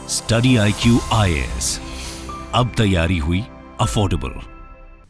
Study IQ IAS, अब तैयारी हुई अफोर्डेबल।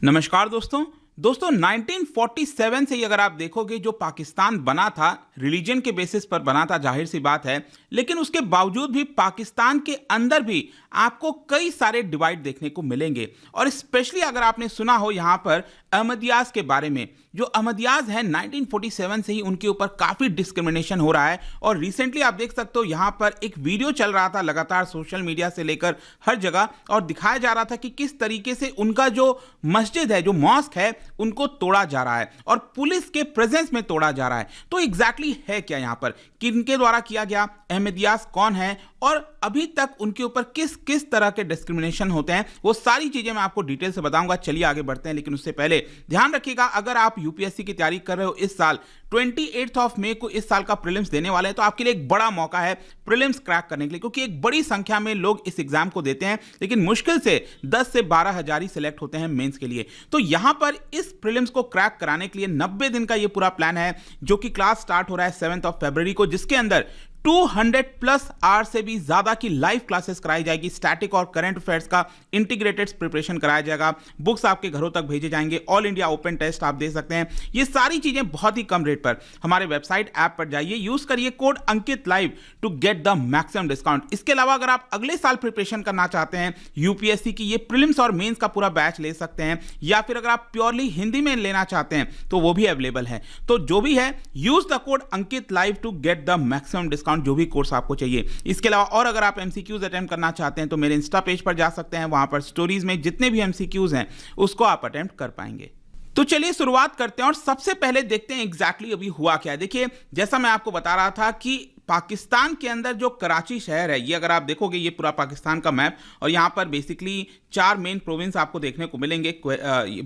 नमस्कार दोस्तों 1947 से ही अगर आप देखोगे जो पाकिस्तान बना था रिलीजन के बेसिस पर बना था, जाहिर सी बात है, लेकिन उसके बावजूद भी पाकिस्तान के अंदर भी आपको कई सारे डिवाइड देखने को मिलेंगे। और स्पेशली अगर आपने सुना हो यहाँ पर अहमदियाज के बारे में, जो अहमदियाज हैं 1947 से ही उनके ऊपर काफ़ी डिस्क्रिमिनेशन हो रहा है। और रिसेंटली आप देख सकते हो यहाँ पर एक वीडियो चल रहा था लगातार सोशल मीडिया से लेकर हर जगह, और दिखाया जा रहा था कि किस तरीके से उनका जो मस्जिद है, जो मॉस्क है, उनको तोड़ा जा रहा है और पुलिस के प्रेजेंस में तोड़ा जा रहा है। तो एग्जैक्टली है क्या यहाँ पर, किनके द्वारा किया गया, अहमदियाज कौन है और अभी तक उनके ऊपर किस किस तरह के डिस्क्रिमिनेशन होते हैं, वो सारी चीजें मैं आपको डिटेल से बताऊंगा। चलिए आगे बढ़ते हैं, लेकिन उससे पहले ध्यान रखिएगा, अगर आप यूपीएससी की तैयारी कर रहे हो इस साल 28 मई को इस साल का प्रीलिम्स देने वाले हैं, तो आपके लिए एक बड़ा मौका है प्रीलिम्स क्रैक करने के लिए, क्योंकि एक बड़ी संख्या में लोग इस एग्जाम को देते हैं, लेकिन मुश्किल से 10 से 12 हजार ही सिलेक्ट होते हैं मेंस के लिए। तो यहां पर इस प्रीलिम्स को क्रैक कराने के लिए 90 दिन का ये पूरा प्लान है, जो कि क्लास स्टार्ट हो रहा है 7 फरवरी को, जिसके अंदर 200+ आवर्स से भी ज्यादा की लाइव क्लासेस कराई जाएगी। स्टैटिक और करंट अफेयर्स का इंटीग्रेटेड प्रिपरेशन कराया जाएगा, बुक्स आपके घरों तक भेजे जाएंगे, ऑल इंडिया ओपन टेस्ट आप दे सकते हैं। ये सारी चीजें बहुत ही कम रेट पर हमारे वेबसाइट ऐप पर जाइए, यूज करिए code Ankit live to get the maximum discount. इसके अलावा अगर आप अगले साल प्रिपरेशन करना चाहते हैं यूपीएससी की, ये प्रीलिम्स और मेंस का पूरा बैच ले सकते हैं, या फिर अगर आप प्योरली हिंदी में लेना चाहते हैं तो वो भी अवेलेबल है। तो जो भी है, use the code Ankit live to get the maximum discount, जो भी कोर्स आपको चाहिए। इसके अलावा और अगर आप एमसीक्यूज अटेम्प्ट करना चाहते हैं तो मेरे इंस्टा पेज पर जा सकते हैं, वहां पर स्टोरीज में जितने भी एमसीक्यूज हैं उसको आप अटेम्प्ट कर पाएंगे। तो चलिए शुरुआत करते हैं और सबसे पहले देखते हैं एग्जैक्टली अभी हुआ क्या है। देखिए, जैसा मैं आपको बता रहा था कि पाकिस्तान के अंदर जो कराची शहर है, ये अगर आप देखोगे ये पूरा पाकिस्तान का मैप, और यहाँ पर बेसिकली 4 मेन प्रोविंस आपको देखने को मिलेंगे,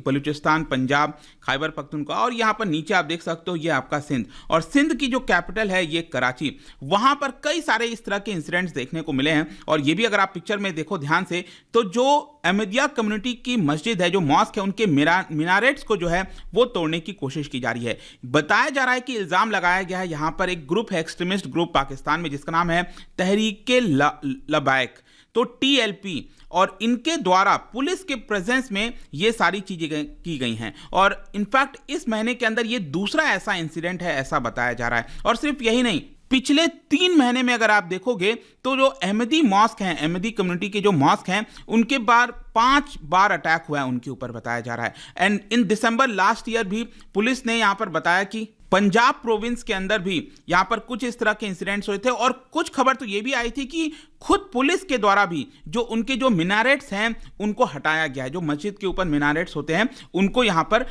बलूचिस्तान, पंजाब, खैबर पख्तूनख्वा, और यहाँ पर नीचे आप देख सकते हो ये आपका सिंध, और सिंध की जो कैपिटल है ये कराची। वहाँ पर कई सारे इस तरह के इंसिडेंट्स देखने को मिले हैं। और ये भी अगर आप पिक्चर में देखो ध्यान से, तो जो अहमदिया कम्युनिटी की मस्जिद है, जो मॉस्क है, उनके मीनारेट्स को जो है वो तोड़ने की कोशिश की जा रही है। बताया जा रहा है कि इल्जाम लगाया गया है, यहाँ पर एक ग्रुप है, एक्सट्रीमिस्ट ग्रुप पाकिस्तान में, जिसका नाम है तहरीके लबाइक, तो TLP, और इनके द्वारा पुलिस के प्रेजेंस में ये सारी चीजें की गई हैं। और इनफैक्ट इस महीने के अंदर ये दूसरा ऐसा इंसिडेंट है, ऐसा बताया जा रहा है। और सिर्फ यही नहीं, पिछले 3 महीने में अगर आप देखोगे तो जो अहमदी मॉस्क हैं, अहमदी कम्युनिटी के जो मॉस्क हैं, उनके 5 बार अटैक हुआ है उनके ऊपर, बताया जा रहा है। And in December last year भी पुलिस ने यहां पर बताया कि पंजाब प्रोविंस के अंदर भी यहां पर कुछ इस तरह के इंसिडेंट्स हुए थे। और कुछ खबर तो यह भी आई थी कि खुद पुलिस के द्वारा भी जो उनके जो मिनारेट्स हैं उनको हटाया गया है, जो मस्जिद के ऊपर मिनारेट्स होते हैं उनको यहां पर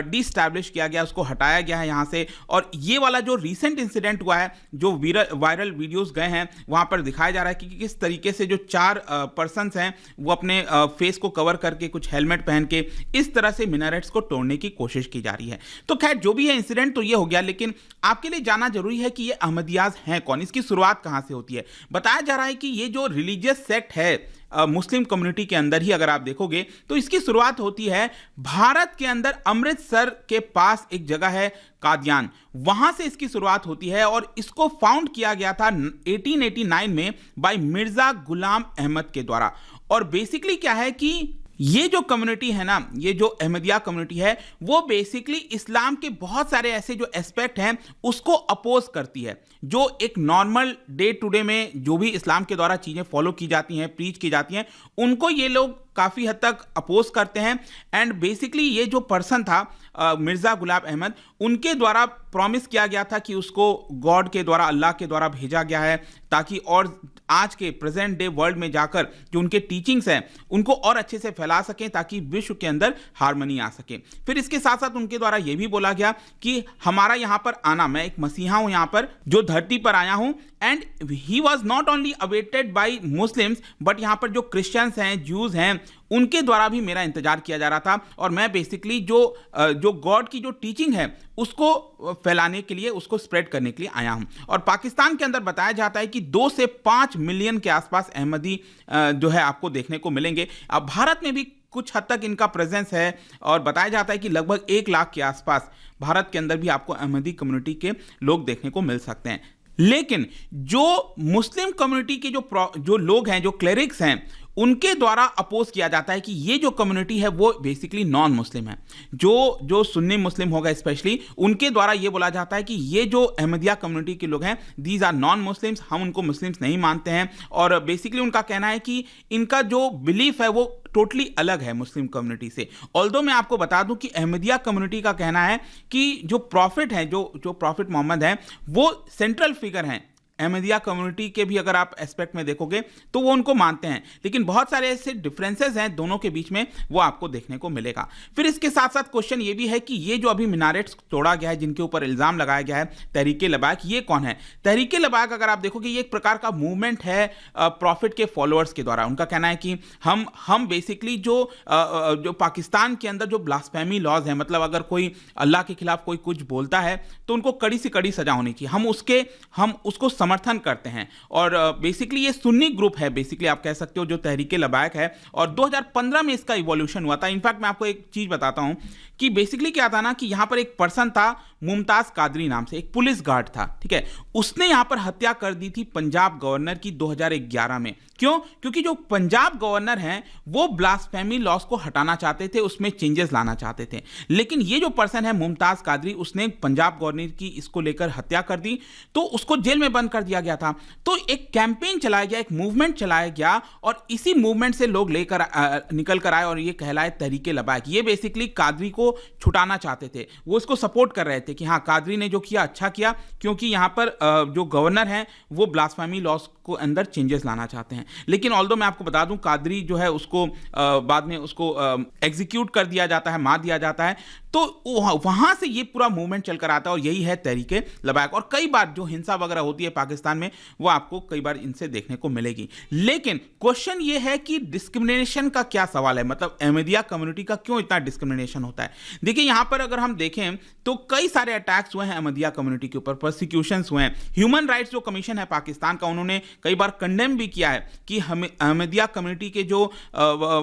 डिस्टैब्लिश किया गया, उसको हटाया गया है यहां से। और ये वाला जो रिसेंट इंसिडेंट हुआ है, जो वायरल वीडियोस गए हैं, वहां पर दिखाया जा रहा है कि किस तरीके से जो 4 पर्सन्स हैं वो अपने फेस को कवर करके, कुछ हेलमेट पहन के, इस तरह से मिनारेट्स को तोड़ने की कोशिश की जा रही है। तो खैर जो भी है इंसिडेंट तो ये हो गया, लेकिन आपके लिए जानना जरूरी है कि ये अहमदियाज हैं कौन, इसकी शुरुआत कहां से होती है। बताया जा रहा है कि ये जो रिलीजियस सेक्ट है मुस्लिम कम्युनिटी के अंदर ही अगर आप देखोगे तो इसकी शुरुआत होती है भारत के अंदर, अमृतसर के पास एक जगह है कादियान, वहां से इसकी शुरुआत होती है। और इसको फाउंड किया गया था 1889 में बाय मिर्जा गुलाम अहमद के द्वारा। और बेसिकली क्या है कि ये जो कम्युनिटी है ना, ये जो अहमदिया कम्युनिटी है, वो बेसिकली इस्लाम के बहुत सारे ऐसे जो एस्पेक्ट हैं उसको अपोज करती है। जो एक नॉर्मल डे टू डे में जो भी इस्लाम के द्वारा चीजें फॉलो की जाती हैं, प्रीच की जाती हैं, उनको ये लोग काफी हद तक अपोज करते हैं। एंड बेसिकली ये जो पर्सन था मिर्जा गुलाम अहमद, उनके द्वारा प्रॉमिस किया गया था कि उसको गॉड के द्वारा, अल्लाह के द्वारा भेजा गया है, ताकि और आज के प्रेजेंट डे वर्ल्ड में जाकर जो उनके टीचिंग्स हैं उनको और अच्छे से फैला सकें, ताकि विश्व के अंदर हार्मनी आ सके। फिर इसके साथ साथ उनके द्वारा यह भी बोला गया कि हमारा यहां पर आना, मैं एक मसीहा हूं यहां पर जो धरती पर आया हूं, and he was not only awaited by Muslims, but यहां पर जो क्रिश्चियंस हैं, ज्यूज हैं, उनके द्वारा भी मेरा इंतजार किया जा रहा था। और मैं बेसिकली जो गॉड की जो टीचिंग है उसको फैलाने के लिए, उसको स्प्रेड करने के लिए आया हूं। और पाकिस्तान के अंदर बताया जाता है कि 2 से 5 मिलियन के आसपास अहमदी जो है आपको देखने को मिलेंगे। अब भारत में भी कुछ हद तक इनका प्रेजेंस है, और बताया जाता है कि लगभग 1 लाख के आसपास भारत के अंदर भी आपको अहमदी कम्युनिटी के लोग देखने को मिल सकते हैं। लेकिन जो मुस्लिम कम्युनिटी के जो लोग हैं, जो क्लेरिक्स हैं, उनके द्वारा अपोज किया जाता है कि ये जो कम्युनिटी है वो बेसिकली नॉन मुस्लिम है। जो सुन्नी मुस्लिम होगा स्पेशली, उनके द्वारा ये बोला जाता है कि ये जो अहमदिया कम्युनिटी के लोग हैं, दीज आर नॉन मुस्लिम्स, हम उनको मुस्लिम्स नहीं मानते हैं। और बेसिकली उनका कहना है कि इनका जो बिलीफ है वो टोटली अलग है मुस्लिम कम्युनिटी से। ऑल्दो मैं आपको बता दूं कि अहमदिया कम्युनिटी का कहना है कि जो प्रॉफिट है, जो प्रॉफिट मोहम्मद है, वो सेंट्रल फिगर हैं अहमदिया कम्युनिटी के भी। अगर आप एस्पेक्ट में देखोगे तो वो उनको मानते हैं, लेकिन बहुत सारे ऐसे डिफरेंसेस हैं दोनों के बीच में, वो आपको देखने को मिलेगा। फिर इसके साथ साथ क्वेश्चन ये भी है कि ये जो अभी मिनारेट्स तोड़ा गया है, जिनके ऊपर इल्जाम लगाया गया है तहरीके लबायक, ये कौन है? तहरीके लबायक अगर आप देखोगे ये एक प्रकार का मूवमेंट है प्रॉफिट के फॉलोअर्स के द्वारा। उनका कहना है कि हम बेसिकली जो पाकिस्तान के अंदर जो ब्लास्फेमी लॉज है, मतलब अगर कोई अल्लाह के खिलाफ कोई कुछ बोलता है तो उनको कड़ी से कड़ी सजा होनी चाहिए, हम उसको समर्थन करते हैं। और बेसिकली ये सुन्नी ग्रुप है, बेसिकली आप कह सकते हो, जो तहरीके लबायक है। और 2015 में इसका इवोल्यूशन हुआ था। इनफैक्ट मैं आपको एक चीज बताता हूं कि बेसिकली क्या था ना, कि यहां पर एक पर्सन था मुमताज कादरी नाम से, एक पुलिस गार्ड था, ठीक है। उसने यहां पर हत्या कर दी थी पंजाब गवर्नर की 2011 में। क्यों? क्योंकि जो पंजाब गवर्नर हैं वो ब्लास्फेमी लॉस को हटाना चाहते थे, उसमें चेंजेस लाना चाहते थे। लेकिन ये जो पर्सन है मुमताज कादरी, उसने पंजाब गवर्नर की इसको लेकर हत्या कर दी, तो उसको जेल में बंद कर दिया गया था। तो एक कैंपेन चलाया गया, एक मूवमेंट चलाया गया, और इसी मूवमेंट से लोग लेकर निकल कर आए, और ये कहलाए तहरीके लबायक। ये बेसिकली कादरी को छुटाना चाहते थे, वो इसको सपोर्ट कर रहे थे कि हाँ, कादरी ने जो किया अच्छा किया, क्योंकि यहां पर जो गवर्नर हैं वो ब्लास्फेमी लॉस को अंदर चेंजेस लाना चाहते हैं। लेकिन ऑल्दो मैं आपको बता दूं, कादरी जो है उसको बाद में उसको एग्जीक्यूट कर दिया जाता है, मार दिया जाता है। तो वहां से ये पूरा मूवमेंट चलकर आता है, और यही है तहरीके लबायक। और कई बार जो हिंसा वगैरह होती है पाकिस्तान में, वो आपको कई बार इनसे देखने को मिलेगी। लेकिन क्वेश्चन ये है कि डिस्क्रिमिनेशन का क्या सवाल है, मतलब अहमदिया कम्युनिटी का क्यों इतना डिस्क्रिमिनेशन होता है? देखिए, यहां पर अगर हम देखें तो कई सारे अटैक्स हुए हैं अहमदिया कम्युनिटी के ऊपर, प्रोसिक्यूशंस हुए हैं। ह्यूमन राइट्स जो कमीशन है पाकिस्तान का, उन्होंने कई बार कंडेम भी किया है कि हमें अहमदिया कम्युनिटी के जो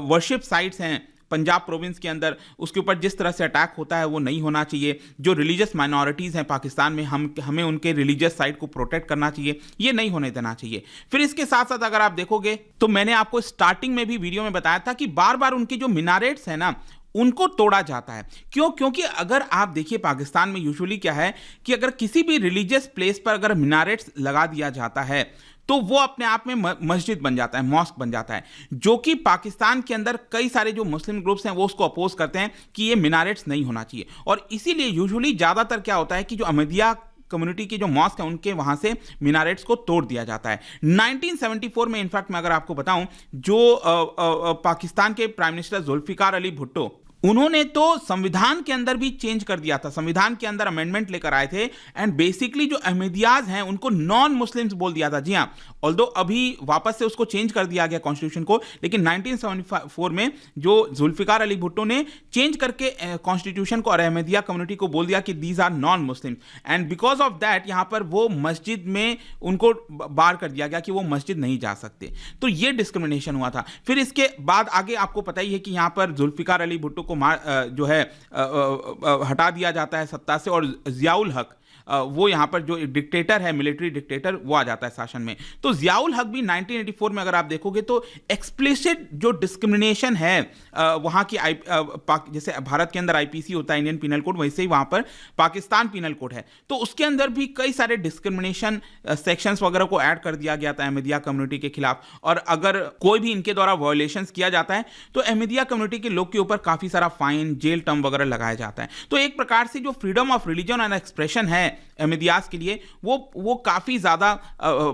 वर्शिप साइट्स हैं पंजाब प्रोविंस के अंदर, उसके ऊपर जिस तरह से अटैक होता है वो नहीं होना चाहिए। जो रिलीजियस माइनॉरिटीज़ हैं पाकिस्तान में, हमें उनके रिलीजियस साइट को प्रोटेक्ट करना चाहिए, ये नहीं होने देना चाहिए। फिर इसके साथ साथ अगर आप देखोगे तो मैंने आपको स्टार्टिंग में भी वीडियो में बताया था कि बार बार उनकी जो मिनारेट्स हैं ना, उनको तोड़ा जाता है। क्यों? क्योंकि अगर आप देखिए पाकिस्तान में यूजुअली क्या है कि अगर किसी भी रिलीजियस प्लेस पर अगर मिनारेट्स लगा दिया जाता है तो वो अपने आप में मस्जिद बन जाता है, मॉस्क बन जाता है, जो कि पाकिस्तान के अंदर कई सारे जो मुस्लिम ग्रुप्स हैं वो उसको अपोज करते हैं कि ये मिनारेट्स नहीं होना चाहिए। और इसीलिए यूजुअली ज़्यादातर क्या होता है कि जो अहमदिया कम्युनिटी के जो मॉस्क है उनके वहां से मिनारेट्स को तोड़ दिया जाता है। 1974 में इनफैक्ट मैं अगर आपको बताऊं, जो पाकिस्तान के प्राइम मिनिस्टर जुल्फिकार अली भुट्टो, उन्होंने तो संविधान के अंदर भी चेंज कर दिया था, संविधान के अंदर अमेंडमेंट लेकर आए थे, एंड बेसिकली जो अहमदियाज हैं उनको नॉन मुस्लिम्स बोल दिया था। जी हां, ऑल्दो अभी वापस से उसको चेंज कर दिया गया कॉन्स्टिट्यूशन को, लेकिन 1974 में जो जुल्फिकार अली भुट्टो ने चेंज करके कॉन्स्टिट्यूशन को और अहमदिया कम्युनिटी को बोल दिया कि these are non Muslim, and because of that यहां पर वो मस्जिद में उनको बार कर दिया गया कि वो मस्जिद नहीं जा सकते। तो ये डिस्क्रिमिनेशन हुआ था। फिर इसके बाद आगे आपको पता ही है कि यहां पर जुल्फिकार अली भुट्टो को जो है हटा दिया जाता है सत्ता से, और जियाउल हक वो यहाँ पर जो डिक्टेटर है, मिलिट्री डिक्टेटर, वो आ जाता है शासन में। तो जियाउल हक भी 1984 में अगर आप देखोगे तो एक्सप्लिसिट जो डिस्क्रिमिनेशन है वहाँ की जैसे भारत के अंदर आईपीसी होता है, इंडियन पिनल कोड, वैसे ही वहाँ पर पाकिस्तान पिनल कोड है, तो उसके अंदर भी कई सारे डिस्क्रिमिनेशन सेक्शंस वगैरह को ऐड कर दिया गया था अहमदिया कम्युनिटी के खिलाफ। और अगर कोई भी इनके द्वारा वायोलेशंस किया जाता है तो अहमदिया कम्युनिटी के लोग के ऊपर काफ़ी सारा फाइन, जेल टर्म वगैरह लगाया जाता है। तो एक प्रकार से जो freedom of religion and expression है अहमदियास के लिए वो काफी ज्यादा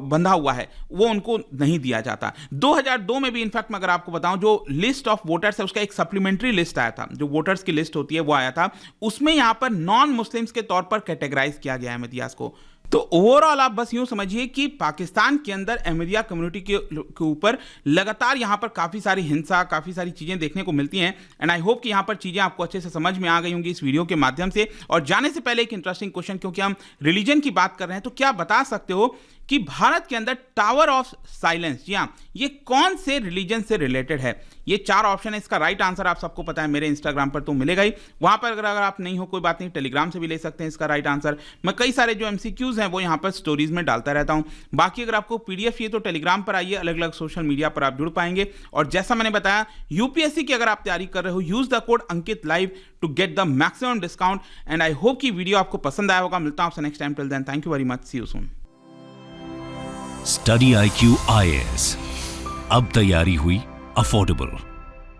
बंधा हुआ है, वो उनको नहीं दिया जाता। 2002 में भी इनफैक्ट मैं अगर आपको बताऊं, जो लिस्ट ऑफ वोटर्स है उसका एक सप्लीमेंट्री लिस्ट आया था, जो वोटर्स की लिस्ट होती है वो आया था, उसमें यहां पर नॉन मुस्लिम्स के तौर पर कैटेगराइज किया गया अहमदियास को। तो ओवरऑल आप बस यूं समझिए कि पाकिस्तान के अंदर अहमदिया कम्युनिटी के ऊपर लगातार यहां पर काफ़ी सारी हिंसा, काफ़ी सारी चीज़ें देखने को मिलती हैं। एंड आई होप कि यहां पर चीज़ें आपको अच्छे से समझ में आ गई होंगी इस वीडियो के माध्यम से। और जाने से पहले एक इंटरेस्टिंग क्वेश्चन, क्योंकि हम रिलीजन की बात कर रहे हैं, तो क्या बता सकते हो कि भारत के अंदर टावर ऑफ साइलेंस, जी हाँ, ये कौन से रिलीजन से रिलेटेड है। ये 4 ऑप्शन है, इसका राइट आंसर आप सबको पता है, मेरे इंस्टाग्राम पर तो मिलेगा ही, वहां पर अगर आप नहीं हो कोई बात नहीं, टेलीग्राम से भी ले सकते हैं इसका राइट आंसर। मैं कई सारे जो एमसीक्यूज हैं वो यहाँ पर स्टोरीज में डालता रहता हूँ। बाकी अगर आपको पीडीएफ चाहिए तो टेलीग्राम पर आइए, अलग अलग सोशल मीडिया पर आप जुड़ पाएंगे। और जैसा मैंने बताया, यूपीएससी की अगर आप तैयारी कर रहे हो, use the code Ankit live to get the maximum discount. And I hope कि वीडियो आपको पसंद आया होगा। मिलता हूं आपसे next time, till then thank you very much, see you soon. Study IQ IAS, अब तैयारी हुई अफोर्डेबल।